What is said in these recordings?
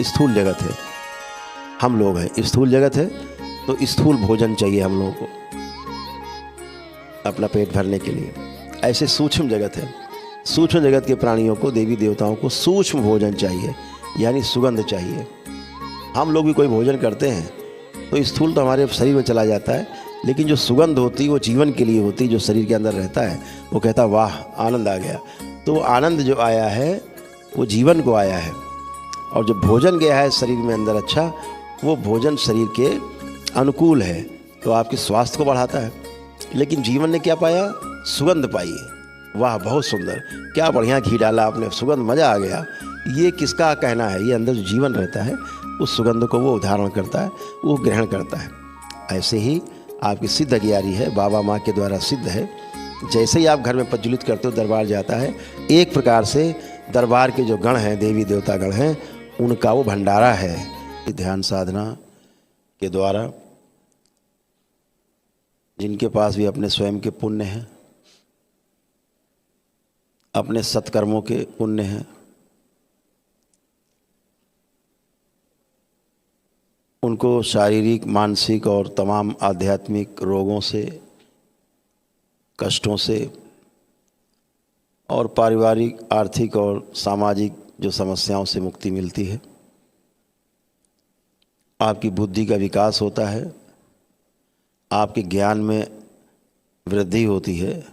स्थूल जगत है, हम लोग हैं स्थूल जगत है, तो स्थूल भोजन चाहिए हम लोगों को अपना पेट भरने के लिए। ऐसे सूक्ष्म जगत है, सूक्ष्म जगत के प्राणियों को, देवी देवताओं को सूक्ष्म भोजन चाहिए, यानी सुगंध चाहिए। हम लोग भी कोई भोजन करते हैं तो स्थूल तो हमारे शरीर में चला जाता है, लेकिन जो सुगंध होती है वो जीवन के लिए होती है, जो शरीर के अंदर रहता है वो कहता है वाह आनंद आ गया। तो आनंद जो आया है वो जीवन को आया है, और जो भोजन गया है शरीर में अंदर अच्छा, वो भोजन शरीर के अनुकूल है, तो आपके स्वास्थ्य को बढ़ाता है। लेकिन जीवन ने क्या पाया? सुगंध पाई। वाह बहुत सुंदर, क्या बढ़िया घी डाला आपने, सुगंध, मज़ा आ गया। ये किसका कहना है? ये अंदर जो जीवन रहता है उस सुगंध को वो उधारण करता है, वो ग्रहण करता है। ऐसे ही आपकी सिद्ध अगियारी है, बाबा माँ के द्वारा सिद्ध है। जैसे ही आप घर में प्रज्वलित करते हो दरबार जाता है, एक प्रकार से दरबार के जो गण हैं, देवी देवता गण हैं, उनका वो भंडारा है। ध्यान साधना के द्वारा जिनके पास भी अपने स्वयं के पुण्य हैं, अपने सत्कर्मों के पुण्य हैं, उनको शारीरिक, मानसिक और तमाम आध्यात्मिक रोगों से, कष्टों से और पारिवारिक, आर्थिक और सामाजिक जो समस्याओं से मुक्ति मिलती है। आपकी बुद्धि का विकास होता है, आपके ज्ञान में वृद्धि होती है,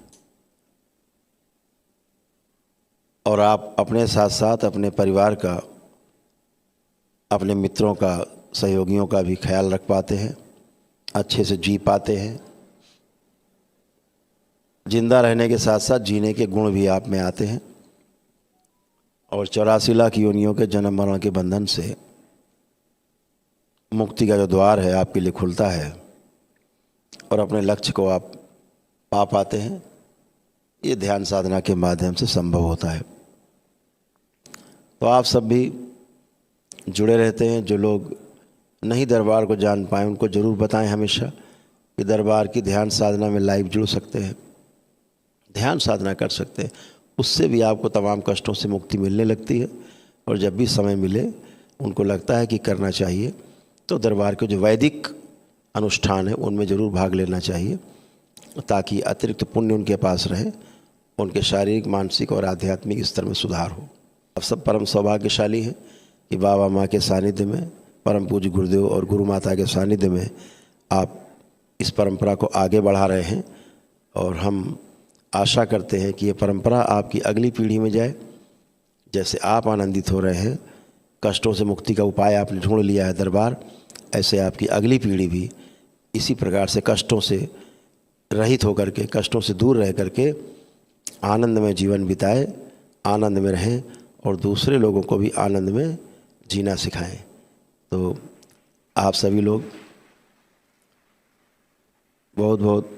और आप अपने साथ साथ अपने परिवार का, अपने मित्रों का, सहयोगियों का भी ख्याल रख पाते हैं, अच्छे से जी पाते हैं। जिंदा रहने के साथ साथ जीने के गुण भी आप में आते हैं, और 84 लाख योनियों के जन्म मरण के बंधन से मुक्ति का जो द्वार है आपके लिए खुलता है, और अपने लक्ष्य को आप पा पाते हैं। ये ध्यान साधना के माध्यम से संभव होता है। तो आप सब भी जुड़े रहते हैं। जो लोग नहीं दरबार को जान पाएँ उनको ज़रूर बताएं हमेशा कि दरबार की ध्यान साधना में लाइव जुड़ सकते हैं, ध्यान साधना कर सकते हैं। उससे भी आपको तमाम कष्टों से मुक्ति मिलने लगती है, और जब भी समय मिले उनको लगता है कि करना चाहिए, तो दरबार के जो वैदिक अनुष्ठान है उनमें ज़रूर भाग लेना चाहिए, ताकि अतिरिक्त पुण्य उनके पास रहे, उनके शारीरिक, मानसिक और आध्यात्मिक स्तर में सुधार हो। आप सब परम सौभाग्यशाली हैं कि बाबा माँ के सानिध्य में, परम पूज्य गुरुदेव और गुरु माता के सानिध्य में आप इस परंपरा को आगे बढ़ा रहे हैं, और हम आशा करते हैं कि ये परंपरा आपकी अगली पीढ़ी में जाए। जैसे आप आनंदित हो रहे हैं, कष्टों से मुक्ति का उपाय आपने ढूंढ लिया है दरबार, ऐसे आपकी अगली पीढ़ी भी इसी प्रकार से कष्टों से रहित होकर के, कष्टों से दूर रह करके आनंद में जीवन बिताए, आनंद में रहें, और दूसरे लोगों को भी आनंद में जीना सिखाएं। तो आप सभी लोग बहुत बहुत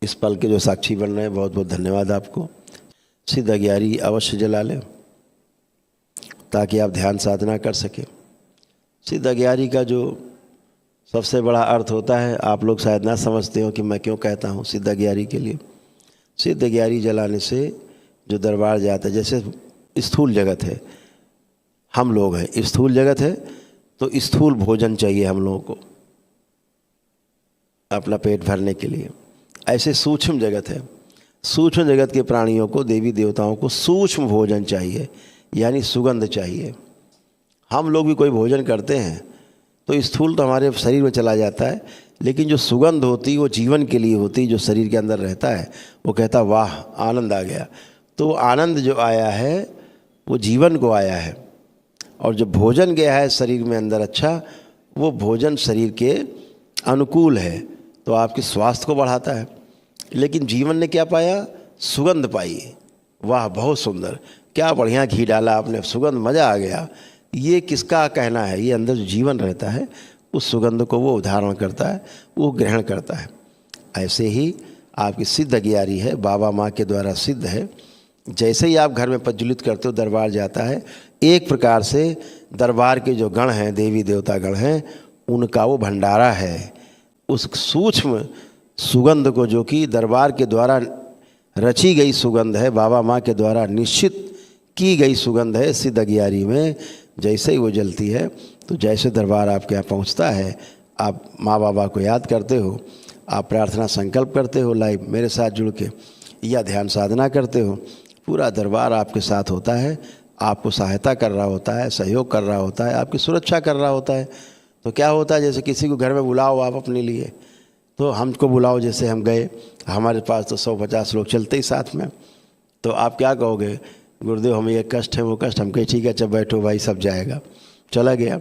इस पल के जो साक्षी बन रहे हैं, बहुत बहुत धन्यवाद आपको। सिद्ध अगियारी अवश्य जला लें ताकि आप ध्यान साधना कर सकें। सिद्ध अगियारी का जो सबसे बड़ा अर्थ होता है, आप लोग शायद ना समझते हो कि मैं क्यों कहता हूँ सिद्ध अगियारी के लिए। सिद्ध अगियारी जलाने से जो दरबार जाता है, जैसे स्थूल जगत है, हम लोग हैं स्थूल जगत है, तो स्थूल भोजन चाहिए हम लोगों को अपना पेट भरने के लिए। ऐसे सूक्ष्म जगत है, सूक्ष्म जगत के प्राणियों को, देवी देवताओं को सूक्ष्म भोजन चाहिए, यानी सुगंध चाहिए। हम लोग भी कोई भोजन करते हैं तो स्थूल तो हमारे शरीर में चला जाता है, लेकिन जो सुगंध होती है वो जीवन के लिए होती है, जो शरीर के अंदर रहता है वो कहता वाह आनंद आ गया। तो आनंद जो आया है वो जीवन को आया है, और जो भोजन गया है शरीर में अंदर अच्छा, वो भोजन शरीर के अनुकूल है, तो आपके स्वास्थ्य को बढ़ाता है। लेकिन जीवन ने क्या पाया? सुगंध पाई। वाह बहुत सुंदर, क्या बढ़िया घी डाला आपने, सुगंध, मज़ा आ गया। ये किसका कहना है? ये अंदर जो जीवन रहता है उस सुगंध को वो उधारण करता है, वो ग्रहण करता है। ऐसे ही आपकी सिद्ध अगियारी है, बाबा माँ के द्वारा सिद्ध है। जैसे ही आप घर में प्रज्वलित करते हो दरबार जाता है, एक प्रकार से दरबार के जो गण हैं, देवी देवता गण हैं, उनका वो भंडारा है। उस सूक्ष्म सुगंध को, जो कि दरबार के द्वारा रची गई सुगंध है, बाबा माँ के द्वारा निश्चित की गई सुगंध है, सिद्ध अगियारी में जैसे ही वो जलती है तो जैसे दरबार आपके यहाँ पहुँचता है, आप माँ बाबा को याद करते हो, आप प्रार्थना संकल्प करते हो लाइव मेरे साथ जुड़ के, या ध्यान साधना करते हो, पूरा दरबार आपके साथ होता है, आपको सहायता कर रहा होता है, सहयोग कर रहा होता है, आपकी सुरक्षा कर रहा होता है। तो क्या होता है, जैसे किसी को घर में बुलाओ आप अपने लिए, तो हमको बुलाओ, जैसे हम गए, हमारे पास तो 150 लोग चलते ही साथ में, तो आप क्या कहोगे, गुरुदेव हमें ये कष्ट है वो कष्ट, हम कहे ठीक है चल बैठो भाई सब जाएगा, चला गया।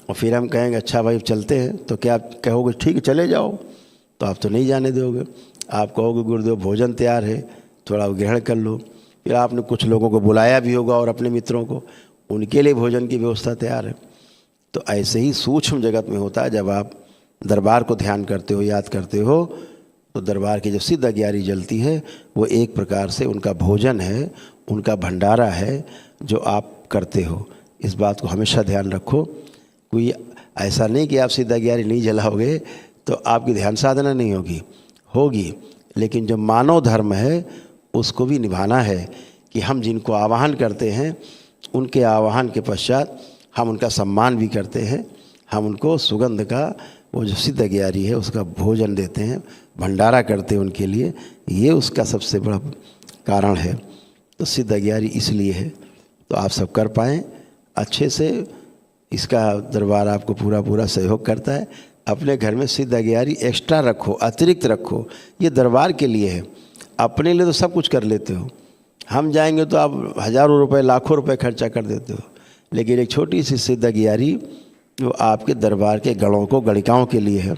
और फिर हम कहेंगे अच्छा भाई चलते हैं, तो क्या आप कहोगे ठीक है चले जाओ, तो आप तो नहीं जाने दोगे, आप कहोगे गुरुदेव भोजन तैयार है थोड़ा ग्रहण कर लो। फिर आपने कुछ लोगों को बुलाया भी होगा और अपने मित्रों को, उनके लिए भोजन की व्यवस्था तैयार है। तो ऐसे ही सूक्ष्म जगत में होता है, जब आप दरबार को ध्यान करते हो, याद करते हो, तो दरबार की जो सिद्ध अग्यारी जलती है वो एक प्रकार से उनका भोजन है, उनका भंडारा है जो आप करते हो। इस बात को हमेशा ध्यान रखो। कोई ऐसा नहीं कि आप सिद्ध अग्यारी नहीं जलाओगे तो आपकी ध्यान साधना नहीं होगी, लेकिन जो मानव धर्म है उसको भी निभाना है कि हम जिनको आवाहन करते हैं उनके आवाहन के पश्चात हम उनका सम्मान भी करते हैं, हम उनको सुगंध का वो जो सिद्ध अग्यारी है उसका भोजन देते हैं, भंडारा करते हैं उनके लिए, ये उसका सबसे बड़ा कारण है। तो सिद्ध अग्यारी इसलिए है, तो आप सब कर पाएँ अच्छे से, इसका दरबार आपको पूरा सहयोग करता है। अपने घर में सिद्ध अग्यारी एक्स्ट्रा रखो, अतिरिक्त रखो, ये दरबार के लिए है, अपने लिए तो सब कुछ कर लेते हो, हम जाएंगे तो आप हज़ारों रुपए लाखों रुपए खर्चा कर देते हो, लेकिन एक छोटी सी सिद्ध अग्यारी जो आपके दरबार के गणों को गणिकाओं के लिए है,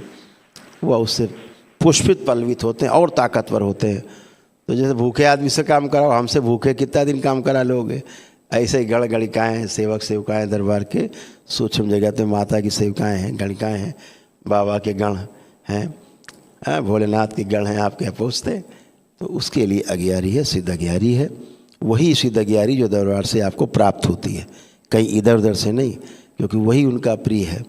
वह उससे पुष्पित पल्लवित होते हैं और ताकतवर होते हैं। तो जैसे भूखे आदमी से काम कराओ, हमसे भूखे कितना दिन काम करा लोगे, ऐसे ही गण गणिकाएँ, सेवक सेविकाएँ दरबार के सूक्ष्म जगत में माता की सेविकाएँ हैं, गणिकाएँ हैं, बाबा के गण हैं, भोलेनाथ के गण हैं आपके यहाँ पहुँचते, तो उसके लिए अग्यारी है, सिद्ध अग्यारी है। वही सिद्ध अग्यारी जो दरबार से आपको प्राप्त होती है, कहीं इधर उधर से नहीं, क्योंकि वही उनका प्रिय है।